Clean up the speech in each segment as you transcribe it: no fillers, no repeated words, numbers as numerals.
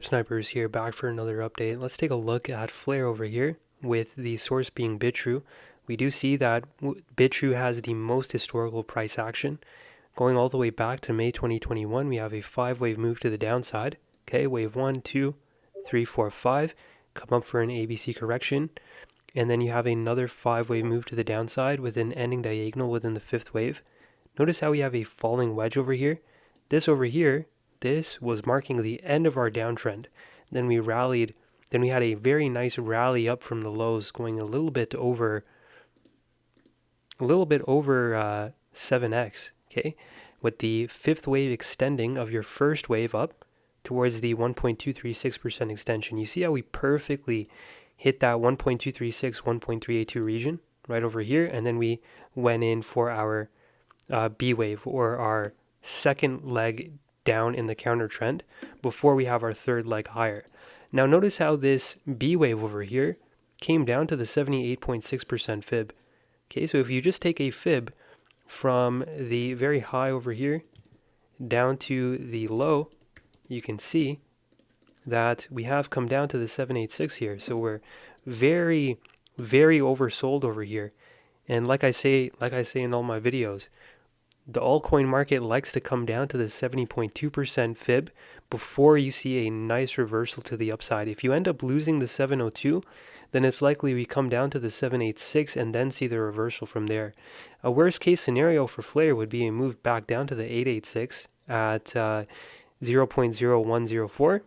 Snipers here, back for another update. Let's take a look at FLR over here, with the source being BitTrue. We do see that BitTrue has the most historical price action. Going all the way back to May 2021, we have a 5-wave move to the downside. Okay, wave 1, 2, 3, 4, 5. Come up for an ABC correction. And then you have another 5-wave move to the downside with an ending diagonal within the 5th wave. Notice how we have a falling wedge over here. This over here, this was marking the end of our downtrend. Then we rallied. Then we had a very nice rally up from the lows, going a little bit over 7x. Okay, with the 5th wave extending of your first wave up towards the 1.236% extension. You see how we perfectly hit that 1.236, 1.382 region right over here, and then we went in for our B wave, or our second leg down in the counter trend before we have our third leg higher. Now notice how this B wave over here came down to the 78.6% fib. Okay, so if you just take a fib from the very high over here down to the low, you can see that we have come down to the 786 here. So we're very, very oversold over here. And like I say in all my videos, the altcoin market likes to come down to the 70.2% fib before you see a nice reversal to the upside. If you end up losing the 702, then it's likely we come down to the 786 and then see the reversal from there. A worst case scenario for FLR would be a move back down to the 886 at 0.0104.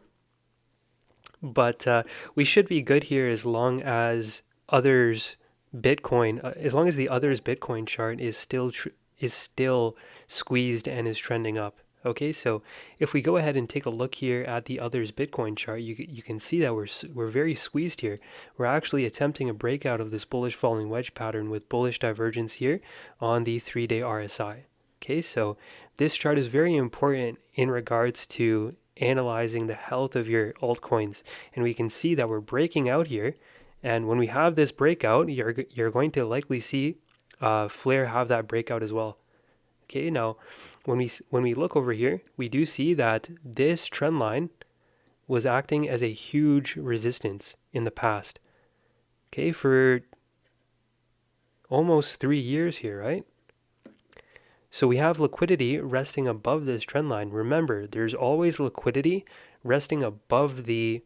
But we should be good here as long as the others Bitcoin chart is still squeezed and is trending up. Okay, so if we go ahead and take a look here at the others Bitcoin chart, you can see that we're very squeezed here. We're actually attempting a breakout of this bullish falling wedge pattern with bullish divergence here on the 3-day RSI. Okay, so this chart is very important in regards to analyzing the health of your altcoins, and we can see that we're breaking out here. And when we have this breakout, you're going to likely see FLR have that breakout as well. Okay, now when we look over here, we do see that this trend line was acting as a huge resistance in the past. Okay, for almost 3 years here, right? So we have liquidity resting above this trend line. Remember, there's always liquidity resting above the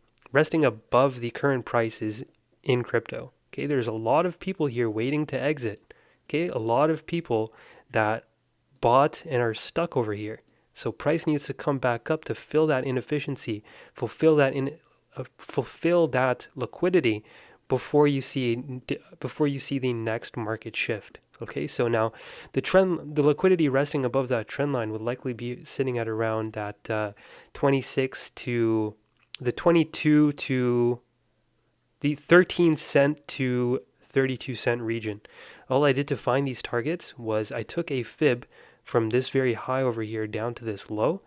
current prices in crypto. Okay, there's a lot of people here waiting to exit. Okay, a lot of people that bought and are stuck over here. So price needs to come back up to fill that inefficiency, fulfill that liquidity before you see the next market shift. Okay, so now the liquidity resting above that trend line would likely be sitting at around that 26 to the 22 to the 13 cent to 32 cent region. All I did to find these targets was I took a fib from this very high over here down to this low,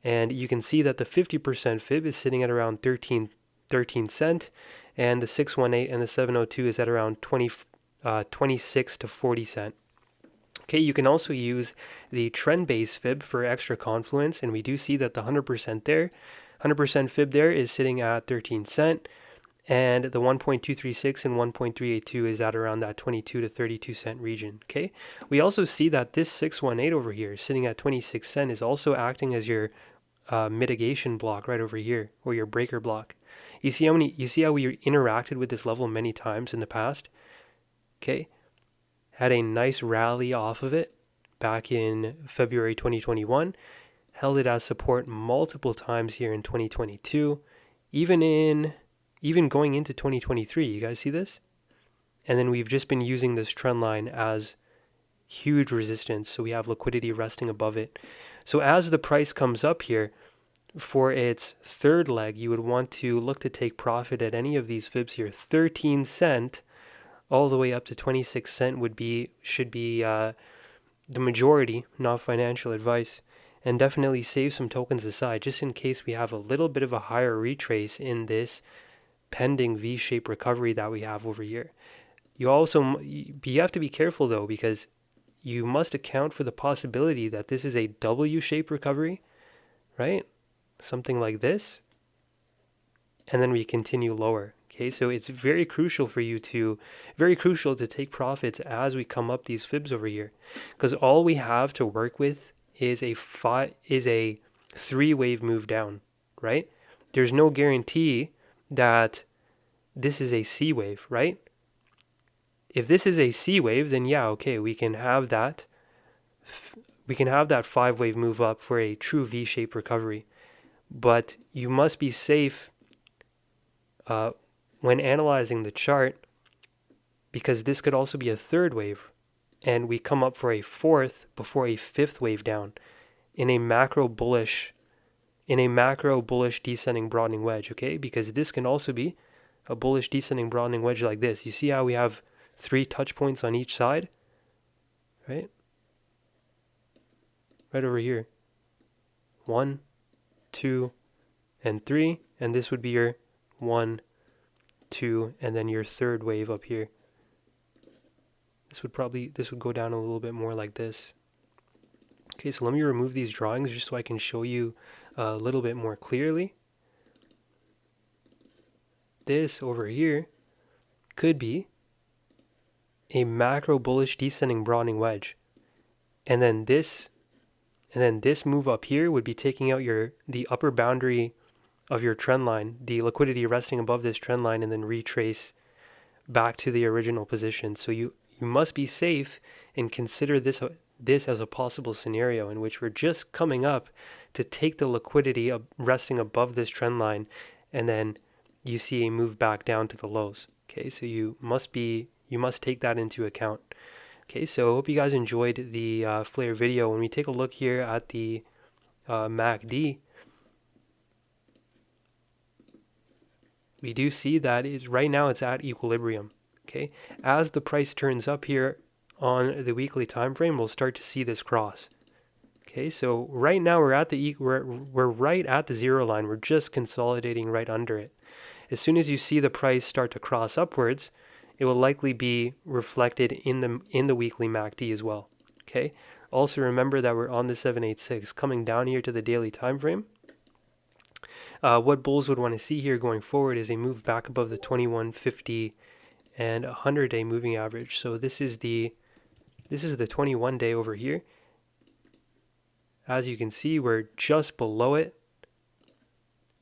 and you can see that the 50% fib is sitting at around 13 cent, and the 618 and the 702 is at around 26 to 40 cent. Okay, you can also use the trend base fib for extra confluence, and we do see that the 100% fib there is sitting at 13 cent. And the 1.236 and 1.382 is at around that 22 to 32 cent region. Okay. We also see that this 618 over here, sitting at 26 cent, is also acting as your mitigation block right over here, or your breaker block. You see how we interacted with this level many times in the past. Okay. Had a nice rally off of it back in February 2021. Held it as support multiple times here in 2022, even going into 2023, you guys see this? And then we've just been using this trend line as huge resistance, so we have liquidity resting above it. So as the price comes up here for its third leg, you would want to look to take profit at any of these fibs here. 13 cent all the way up to 26 cent should be the majority, not financial advice. And definitely save some tokens aside just in case we have a little bit of a higher retrace in this pending V-shaped recovery that we have over here. You have to be careful though, because you must account for the possibility that this is a W-shaped recovery, right? Something like this. and then we continue lower. Okay, so it's very crucial to take profits as we come up these fibs over here, because all we have to work with is a 3-wave move down, right? There's no guarantee that this is a C wave, right? If this is a C wave, then yeah, okay, we can have that 5-wave move up for a true V-shaped recovery. But you must be safe when analyzing the chart, because this could also be a 3rd wave, and we come up for a 4th before a 5th wave down in a macro bullish descending broadening wedge. Okay, because this can also be a bullish descending broadening wedge like this. You see how we have 3 touch points on each side, right? Right over here, 1, 2, and 3, and this would be your 1, 2, and then your 3rd wave up here. This would go down a little bit more like this. Okay, so let me remove these drawings just so I can show you a little bit more clearly. This over here could be a macro bullish descending broadening wedge, and then this move up here would be taking out the upper boundary of your trend line, the liquidity resting above this trend line, and then retrace back to the original position. So you must be safe and consider this as a possible scenario in which we're just coming up to take the liquidity resting above this trend line, and then you see a move back down to the lows. Okay, so you must take that into account. Okay, so I hope you guys enjoyed the FLR video. When we take a look here at the MACD, we do see that right now it's at equilibrium. Okay, as the price turns up here on the weekly time frame, we'll start to see this cross. Okay, so right now we're right at the 0 line. We're just consolidating right under it. As soon as you see the price start to cross upwards, it will likely be reflected in the weekly MACD as well. Okay. Also remember that we're on the 786 coming down here to the daily time frame. What bulls would want to see here going forward is a move back above the 2150 and 100-day moving average. So this is the 21-day over here. As you can see, we're just below it.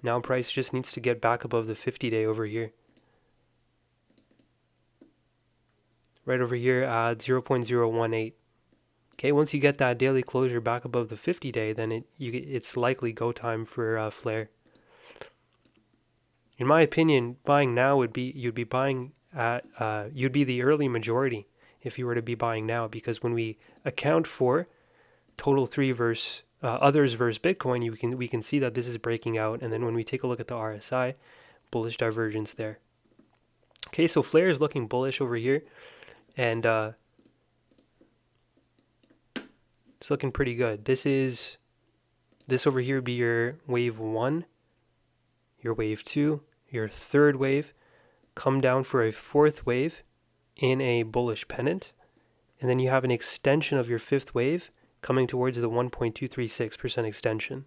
Now price just needs to get back above the 50-day over here. Right over here at 0.018. Okay, once you get that daily closure back above the 50-day, then it's likely go time for FLR. In my opinion, buying now you'd be the early majority if you were to be buying now, because when we account for total 3 versus others versus Bitcoin, we can see that this is breaking out, and then when we take a look at the RSI, bullish divergence there. Okay, so FLR is looking bullish over here, and it's looking pretty good. This over here would be your wave 1, your wave 2, your 3rd wave, come down for a 4th wave in a bullish pennant, and then you have an extension of your 5th wave coming towards the 1.236% extension.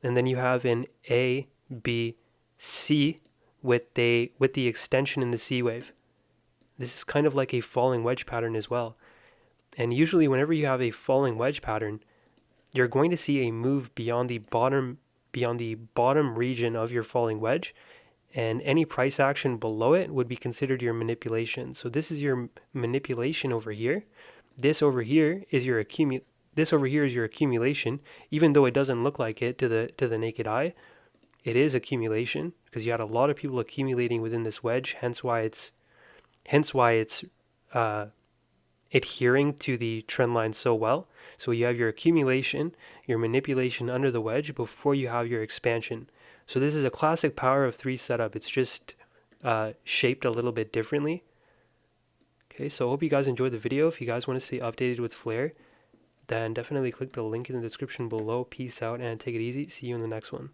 And then you have an A, B, C with the extension in the C wave. This is kind of like a falling wedge pattern as well. And usually whenever you have a falling wedge pattern, you're going to see a move beyond the bottom region of your falling wedge, and any price action below it would be considered your manipulation. So this is your manipulation over here. This over here is your accumulation, even though it doesn't look like it to the naked eye. It is accumulation because you had a lot of people accumulating within this wedge, hence why it's adhering to the trend line so well. So you have your accumulation, your manipulation under the wedge before you have your expansion. So this is a classic power of 3 setup. It's just shaped a little bit differently. Okay, so I hope you guys enjoyed the video. If you guys want to stay updated with FLR, then definitely click the link in the description below. Peace out and take it easy. See you in the next one.